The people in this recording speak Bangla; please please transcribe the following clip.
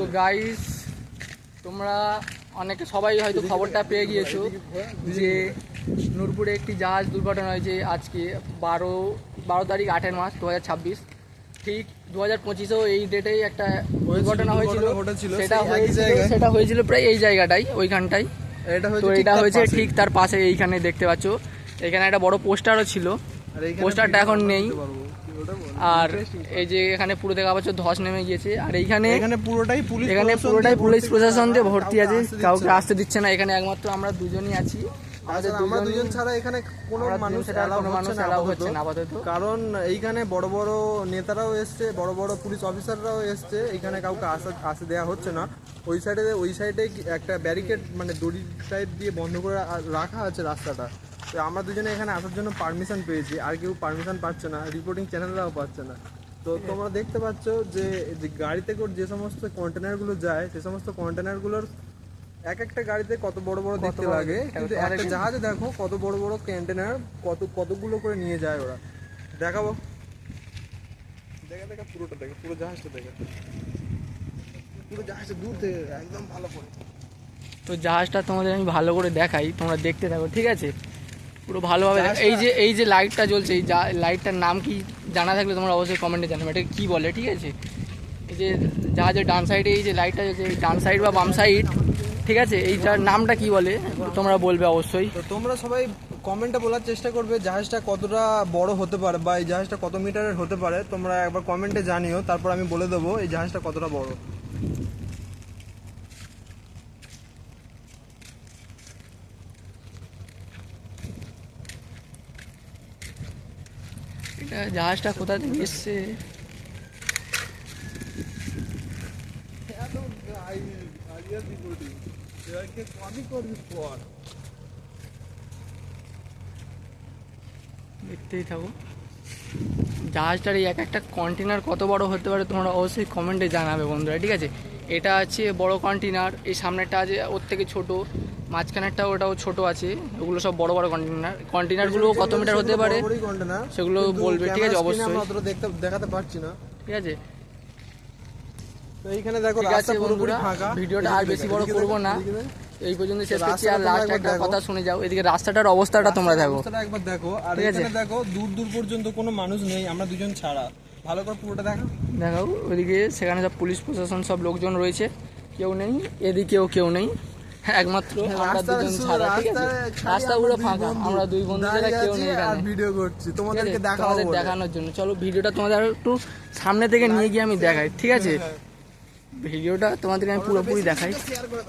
তো গাইস, তোমরা অনেকে সবাই হয়তো খবরটা পেয়ে গিয়েছো যে নূরপুরে একটি জাহাজ দুর্ঘটনা হয়েছে আজকে 12 তারিখ 8 মাস 2026। ঠিক 2025-এও এই ডেটেই একটা দুর্ঘটনা হয়েছিল। সেটা হয়েছিল প্রায় এই জায়গাটাই, ওইখানটাই। তো এটা হয়েছে ঠিক তার পাশে, এইখানে দেখতে পাচ্ছ। এখানে একটা বড় পোস্টারও ছিল, পোস্টারটা এখন নেই। আর এই যে এখানে পুরো দেখা পাচ্ছ ধস নেমে গিয়েছে। আর এখানে পুরোটাই পুলিশ প্রশাসন দিয়ে ভর্তি আছে, কাউকে আসতে দিচ্ছে না। এখানে একমাত্র আমরা দুজনই আছি, আমরা দুজন ছাড়া এখানে কোনো মানুষ এলাও হচ্ছে না আপাতত। কারণ এইখানে বড় বড় নেতারাও এসছে, বড় বড় পুলিশ অফিসাররাও এসছে, এখানে কাউকে আসতে দেওয়া হচ্ছে না। ওই সাইডে একটা ব্যারিকেড মানে দড়ি টাইপ দিয়ে বন্ধ করে রাখা আছে রাস্তাটা। তো আমরা দুজনে এখানে আসার জন্য পারমিশন পেয়েছি, আর কেউ পারমিশন পাচ্ছে না, রিপোর্টিং চ্যানেলরাও পাচ্ছে না। তো তোমরা দেখতে পাচ্ছ যে গাড়িতে করে যে সমস্ত কন্টেনারগুলো যায়, সে সমস্ত কন্টেনারগুলোর এক একটা গাড়িতে কত বড় বড় দেখতে লাগে, কিন্তু একটা জাহাজে দেখো কত বড় বড় কন্টেনার কতগুলো করে নিয়ে যায় ওরা। দেখাবো, দেখা পুরোটা দেখো, পুরো জাহাজটা দেখো, পুরো জাহাজটা দূর থেকে একদম ভালো করে। তো জাহাজটা তোমাদের আমি ভালো করে দেখাই, তোমরা দেখতে থাকো, ঠিক আছে? পুরো ভালোভাবে। এই যে লাইটটা জ্বলছে, এই লাইটটার নাম কি জানা থাকলে তোমরা অবশ্যই কমেন্টে জানাবে এটা কি বলে, ঠিক আছে? এই যে জাহাজের ডান সাইডে এই যে লাইটটা জ্বলছে, এই ডান সাইড বা বাম সাইড, ঠিক আছে? এইটার নামটা কি বলে তোমরা বলবে অবশ্যই। তো তোমরা সবাই কমেন্টে বলার চেষ্টা করবে জাহাজটা কতটা বড় হতে পারে বা এই জাহাজটা কত মিটারের হতে পারে। তোমরা একবার কমেন্টে জানিও, তারপর আমি বলে দেবো এই জাহাজটা কতটা বড়। এটা জাহাজটা কোথা থেকে এসছে? দেখতেই থাকো জাহাজটার এই এক একটা কন্টেনার কত বড় হতে পারে তোমরা অবশ্যই কমেন্টে জানাবে বন্ধুরা, ঠিক আছে? এটা আছে বড় কন্টেনার, এই সামনেরটা আছে ওর থেকে ছোট, মাঝখানেরটা ওটাও ছোট আছে। ওগুলো সব বড় বড় কন্টেনারগুলো কত মিটার হতে পারে সেগুলো বলবে, ঠিক আছে? অবশ্যই দেখাতে পারছি না, ঠিক আছে? তো এইখানে দেখো রাস্তা পুরোপুরি ফাঁকা। ভিডিওটা আর বেশি বড় করবো না, এই পর্যন্ত শেষ করছি। আর লাস্ট একটা কথা শুনে যাও, এদিকে রাস্তাটার অবস্থাটা তোমরা দেখো, একবার দেখো। আর এখানে দেখো দূর দূর পর্যন্ত কোনো মানুষ নেই, আমরা দুজন ছাড়া। ভালো করে পুরোটা দেখাও। ওইদিকে সেখানে সব পুলিশ প্রশাসন সব লোকজন রয়েছে, কেউ নেই, এদিকেও কেউ নেই, একমাত্র আমরা দুজন ছাড়া, ঠিক আছে? রাস্তা পুরো ফাঁকা, আমরা দুই বন্ধু ছাড়া কেউ নেই এখানে। ভিডিও করছি তোমাদেরকে দেখানোর জন্য। চলো ভিডিওটা তোমাদের একটু সামনে থেকে নিয়ে গিয়ে আমি দেখাই, ঠিক আছে? ভিডিওটা তোমাদেরকে আমি পুরোপুরি দেখাই।